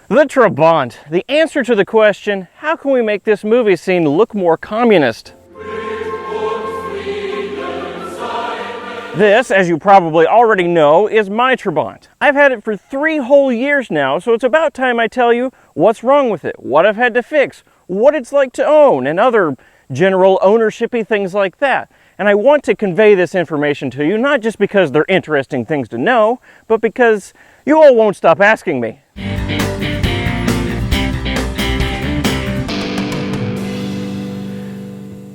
The Trabant, the answer to the question, how can we make this movie scene look more communist? This, as you probably already know, is my Trabant. I've had it for 3 whole years now, so it's about time I tell you what's wrong with it, what I've had to fix, what it's like to own, and other general ownership-y things like that. And I want to convey this information to you, not just because they're interesting things to know, but because you all won't stop asking me.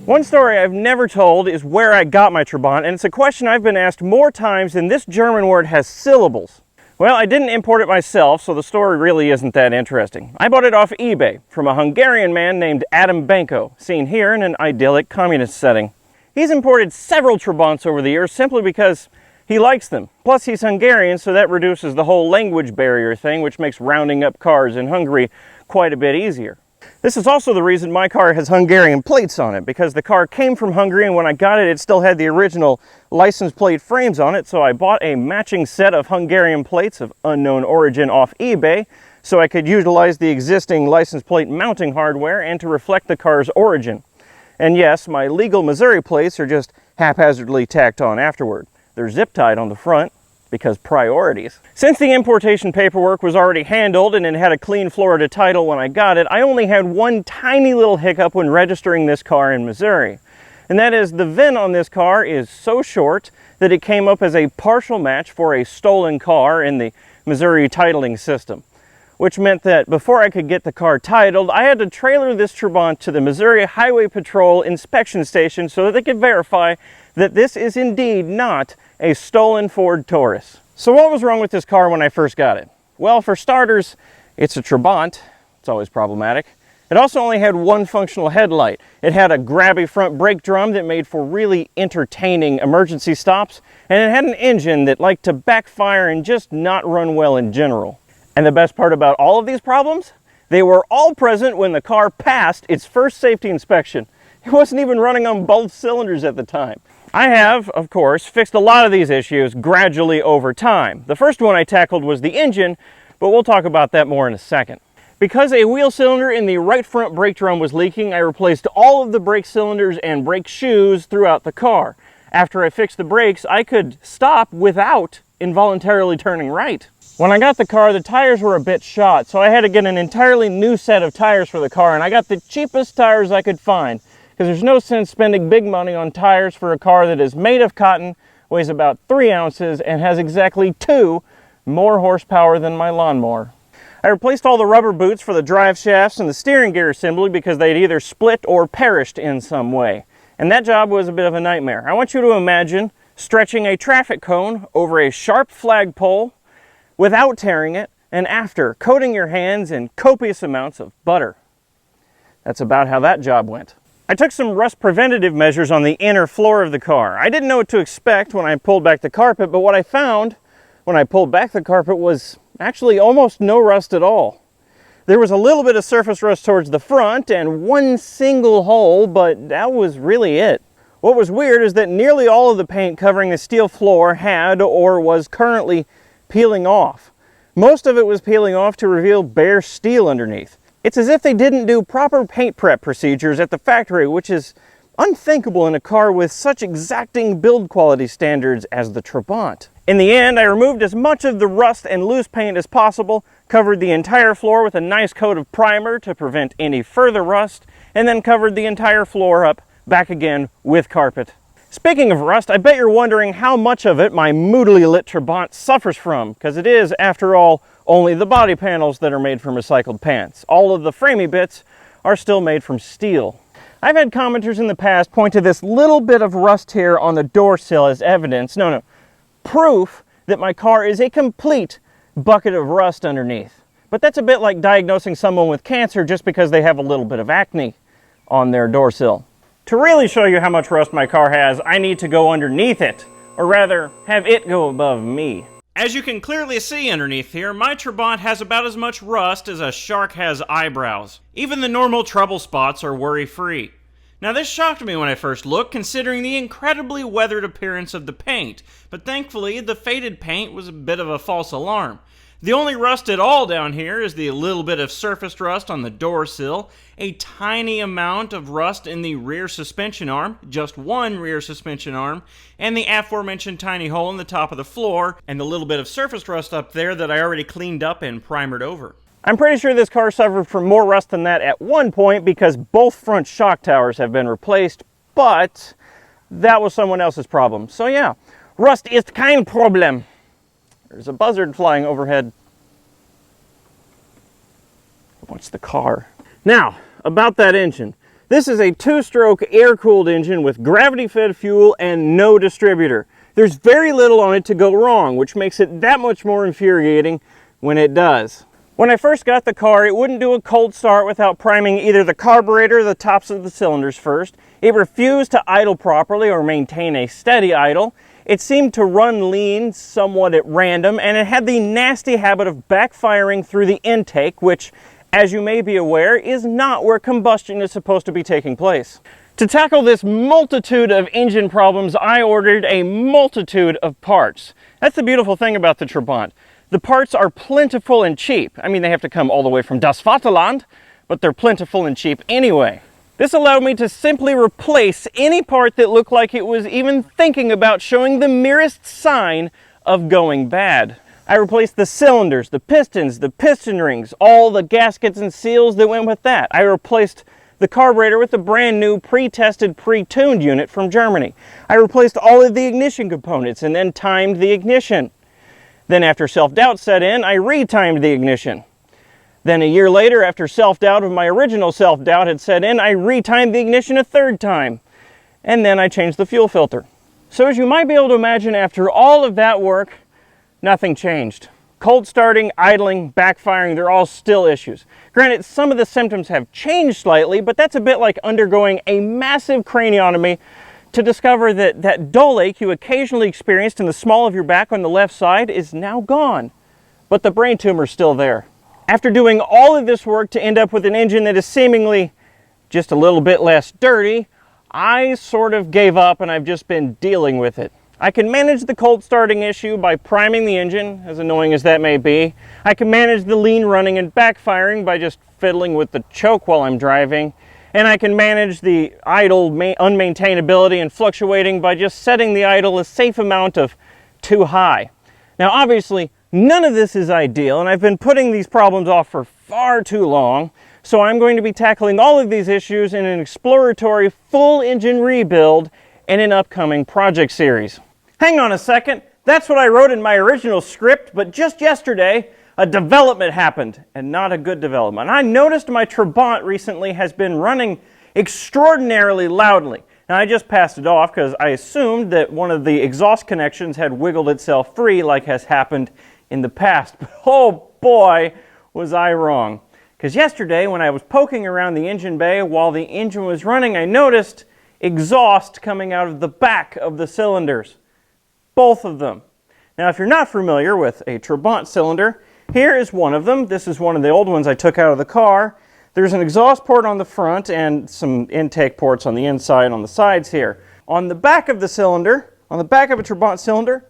One story I've never told is where I got my Trabant, and it's a question I've been asked more times than this German word has syllables. Well, I didn't import it myself, so the story really isn't that interesting. I bought it off eBay from a Hungarian man named Adam.benko, seen here in an idyllic communist setting. He's imported several Trabants over the years simply because he likes them. Plus, he's Hungarian, so that reduces the whole language barrier thing, which makes rounding up cars in Hungary quite a bit easier. This is also the reason my car has Hungarian plates on it, because the car came from Hungary, and when I got it, it still had the original license plate frames on it, so I bought a matching set of Hungarian plates of unknown origin off eBay, so I could utilize the existing license plate mounting hardware and to reflect the car's origin. And yes, my legal Missouri plates are just haphazardly tacked on afterward. They're zip-tied on the front, because priorities. Since the importation paperwork was already handled and it had a clean Florida title when I got it, I only had one tiny little hiccup when registering this car in Missouri. And that is, the VIN on this car is so short that it came up as a partial match for a stolen car in the Missouri titling system. Which meant that before I could get the car titled, I had to trailer this Trabant to the Missouri Highway Patrol inspection station so that they could verify that this is indeed not a stolen Ford Taurus. So what was wrong with this car when I first got it? Well, for starters, it's a Trabant. It's always problematic. It also only had one functional headlight. It had a grabby front brake drum that made for really entertaining emergency stops, and it had an engine that liked to backfire and just not run well in general. And the best part about all of these problems? They were all present when the car passed its first safety inspection. It wasn't even running on both cylinders at the time. I have, of course, fixed a lot of these issues gradually over time. The first one I tackled was the engine, but we'll talk about that more in a second. Because a wheel cylinder in the right front brake drum was leaking, I replaced all of the brake cylinders and brake shoes throughout the car. After I fixed the brakes, I could stop without involuntarily turning right. When I got the car, the tires were a bit shot, so I had to get an entirely new set of tires for the car, and I got the cheapest tires I could find, because there's no sense spending big money on tires for a car that is made of cotton, weighs about 3 ounces, and has exactly 2 more horsepower than my lawnmower. I replaced all the rubber boots for the drive shafts and the steering gear assembly because they'd either split or perished in some way. And that job was a bit of a nightmare. I want you to imagine stretching a traffic cone over a sharp flagpole without tearing it, and after coating your hands in copious amounts of butter. That's about how that job went. I took some rust preventative measures on the inner floor of the car. I didn't know what to expect when I pulled back the carpet, but what I found when I pulled back the carpet was actually almost no rust at all. There was a little bit of surface rust towards the front and one single hole, but that was really it. What was weird is that nearly all of the paint covering the steel floor had or was currently peeling off. Most of it was peeling off to reveal bare steel underneath. It's as if they didn't do proper paint prep procedures at the factory, which is unthinkable in a car with such exacting build quality standards as the Trabant. In the end, I removed as much of the rust and loose paint as possible, covered the entire floor with a nice coat of primer to prevent any further rust, and then covered the entire floor up back again with carpet. Speaking of rust, I bet you're wondering how much of it my moodily lit Trabant suffers from, because it is, after all, only the body panels that are made from recycled pants. All of the framey bits are still made from steel. I've had commenters in the past point to this little bit of rust here on the door sill as evidence, proof that my car is a complete bucket of rust underneath. But that's a bit like diagnosing someone with cancer just because they have a little bit of acne on their door sill. To really show you how much rust my car has, I need to go underneath it, or rather, have it go above me. As you can clearly see underneath here, my Trabant has about as much rust as a shark has eyebrows. Even the normal trouble spots are worry-free. Now this shocked me when I first looked, considering the incredibly weathered appearance of the paint, but thankfully the faded paint was a bit of a false alarm. The only rust at all down here is the little bit of surface rust on the door sill, a tiny amount of rust in the rear suspension arm, just one rear suspension arm, and the aforementioned tiny hole in the top of the floor, and the little bit of surface rust up there that I already cleaned up and primered over. I'm pretty sure this car suffered from more rust than that at one point because both front shock towers have been replaced, but that was someone else's problem. So yeah, Rust ist kein Problem. There's a buzzard flying overhead. What's the car? Now, about that engine. This is a two-stroke air-cooled engine with gravity-fed fuel and no distributor. There's very little on it to go wrong, which makes it that much more infuriating when it does. When I first got the car, it wouldn't do a cold start without priming either the carburetor or the tops of the cylinders first. It refused to idle properly or maintain a steady idle. It seemed to run lean somewhat at random, and it had the nasty habit of backfiring through the intake, which, as you may be aware, is not where combustion is supposed to be taking place. To tackle this multitude of engine problems, I ordered a multitude of parts. That's the beautiful thing about the Trabant. The parts are plentiful and cheap. I mean, they have to come all the way from Das Vaterland, but they're plentiful and cheap anyway. This allowed me to simply replace any part that looked like it was even thinking about showing the merest sign of going bad. I replaced the cylinders, the pistons, the piston rings, all the gaskets and seals that went with that. I replaced the carburetor with a brand new pre-tested, pre-tuned unit from Germany. I replaced all of the ignition components and then timed the ignition. Then after self-doubt set in, I retimed the ignition. Then a year later, after self-doubt of my original self-doubt had set in, I retimed the ignition a third time. And then I changed the fuel filter. So as you might be able to imagine, after all of that work, nothing changed. Cold starting, idling, backfiring, they're all still issues. Granted, some of the symptoms have changed slightly, but that's a bit like undergoing a massive craniotomy to discover that that dull ache you occasionally experienced in the small of your back on the left side is now gone, but the brain tumor's still there. After doing all of this work to end up with an engine that is seemingly just a little bit less dirty, I sort of gave up and I've just been dealing with it. I can manage the cold starting issue by priming the engine, as annoying as that may be. I can manage the lean running and backfiring by just fiddling with the choke while I'm driving. And I can manage the idle unmaintainability and fluctuating by just setting the idle a safe amount of too high. Now obviously, none of this is ideal, and I've been putting these problems off for far too long, so I'm going to be tackling all of these issues in an exploratory full engine rebuild in an upcoming project series. Hang on a second, that's what I wrote in my original script, but just yesterday, a development happened, and not a good development. I noticed my Trabant recently has been running extraordinarily loudly. Now I just passed it off because I assumed that one of the exhaust connections had wiggled itself free like has happened in the past. But oh boy, was I wrong. Because yesterday when I was poking around the engine bay while the engine was running, I noticed exhaust coming out of the back of the cylinders. Both of them. Now if you're not familiar with a Trabant cylinder, here is one of them. This is one of the old ones I took out of the car. There's an exhaust port on the front and some intake ports on the inside on the sides here. On the back of the cylinder, on the back of a Trabant cylinder,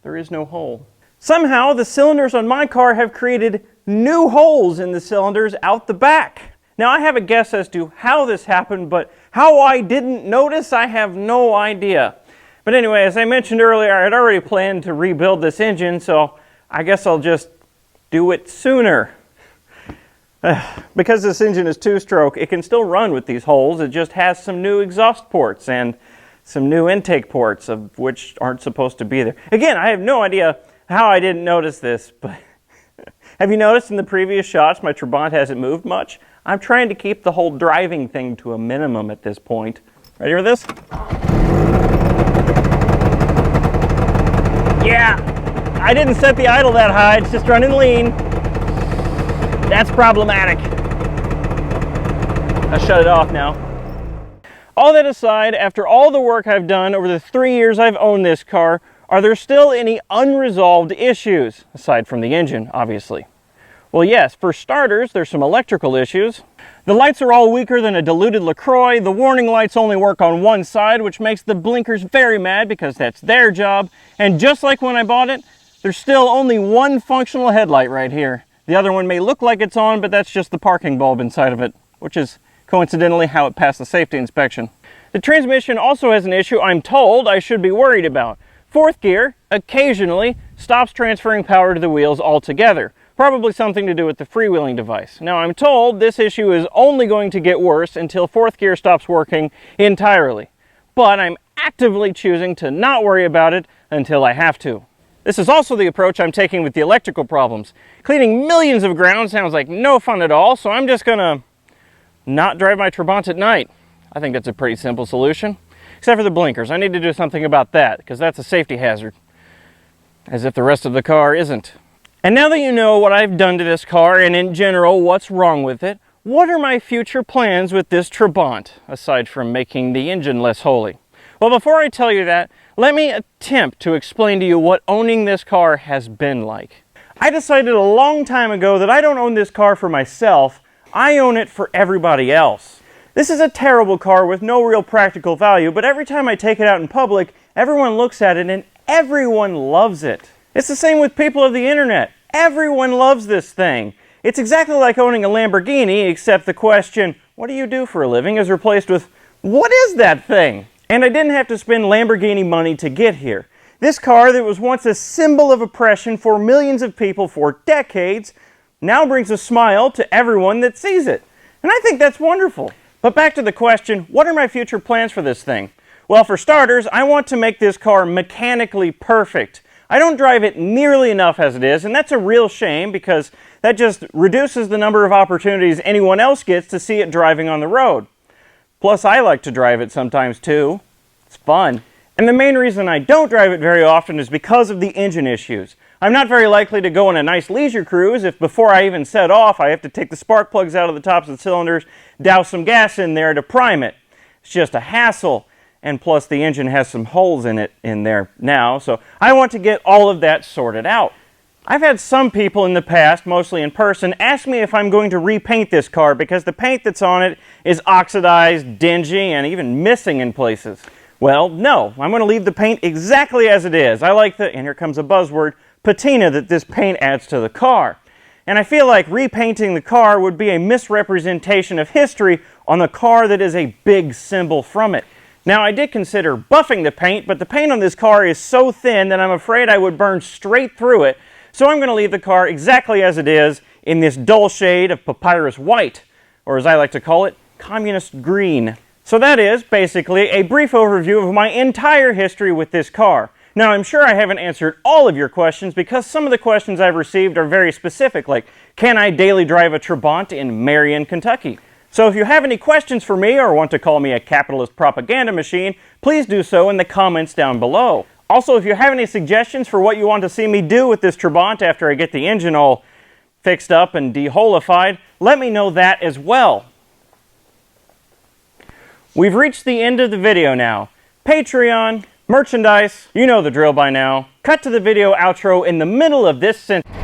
there is no hole. Somehow the cylinders on my car have created new holes in the cylinders out the back. Now I have a guess as to how this happened, but how I didn't notice, I have no idea. But anyway, as I mentioned earlier, I had already planned to rebuild this engine, so I guess I'll just do it sooner. Because this engine is two-stroke, it can still run with these holes. It just has some new exhaust ports and some new intake ports, of which aren't supposed to be there. Again, I have no idea how I didn't notice this, but have you noticed in the previous shots my Trabant hasn't moved much? I'm trying to keep the whole driving thing to a minimum at this point. Ready for this? Yeah! I didn't set the idle that high, it's just running lean. That's problematic. I'll shut it off now. All that aside, after all the work I've done over the 3 years I've owned this car, are there still any unresolved issues? Aside from the engine, obviously. Well, yes, for starters, there's some electrical issues. The lights are all weaker than a diluted LaCroix. The warning lights only work on one side, which makes the blinkers very mad because that's their job. And just like when I bought it, There's still only one functional headlight right here. The other one may look like it's on, but that's just the parking bulb inside of it, which is coincidentally how it passed the safety inspection. The transmission also has an issue I'm told I should be worried about. Fourth gear occasionally stops transferring power to the wheels altogether. Probably something to do with the freewheeling device. Now I'm told this issue is only going to get worse until fourth gear stops working entirely. But I'm actively choosing to not worry about it until I have to. This is also the approach I'm taking with the electrical problems. Cleaning millions of ground sounds like no fun at all, so I'm just gonna not drive my Trabant at night. I think that's a pretty simple solution. Except for the blinkers. I need to do something about that, because that's a safety hazard. As if the rest of the car isn't. And now that you know what I've done to this car, and in general what's wrong with it, what are my future plans with this Trabant, aside from making the engine less holy? Well, before I tell you that, let me attempt to explain to you what owning this car has been like. I decided a long time ago that I don't own this car for myself, I own it for everybody else. This is a terrible car with no real practical value, but every time I take it out in public, everyone looks at it and everyone loves it. It's the same with people of the internet. Everyone loves this thing. It's exactly like owning a Lamborghini, except the question, what do you do for a living, is replaced with, what is that thing? And I didn't have to spend Lamborghini money to get here. This car that was once a symbol of oppression for millions of people for decades now brings a smile to everyone that sees it. And I think that's wonderful. But back to the question, what are my future plans for this thing? Well, for starters, I want to make this car mechanically perfect. I don't drive it nearly enough as it is, and that's a real shame because that just reduces the number of opportunities anyone else gets to see it driving on the road. Plus, I like to drive it sometimes too. It's fun. And the main reason I don't drive it very often is because of the engine issues. I'm not very likely to go on a nice leisure cruise if before I even set off I have to take the spark plugs out of the tops of the cylinders, douse some gas in there to prime it. It's just a hassle. And plus the engine has some holes in it in there now, so I want to get all of that sorted out. I've had some people in the past, mostly in person, ask me if I'm going to repaint this car because the paint that's on it is oxidized, dingy, and even missing in places. Well, no, I'm going to leave the paint exactly as it is. I like the, and here comes a buzzword, patina that this paint adds to the car. And I feel like repainting the car would be a misrepresentation of history on the car that is a big symbol from it. Now, I did consider buffing the paint, but the paint on this car is so thin that I'm afraid I would burn straight through it, so I'm going to leave the car exactly as it is in this dull shade of papyrus white, or as I like to call it, communist green. So that is, basically, a brief overview of my entire history with this car. Now, I'm sure I haven't answered all of your questions because some of the questions I've received are very specific, like, can I daily drive a Trabant in Marion, Kentucky? So if you have any questions for me or want to call me a capitalist propaganda machine, please do so in the comments down below. Also, if you have any suggestions for what you want to see me do with this Trabant after I get the engine all fixed up and deholified, let me know that as well. We've reached the end of the video now. Patreon, merchandise, you know the drill by now. Cut to the video outro in the middle of this sentence.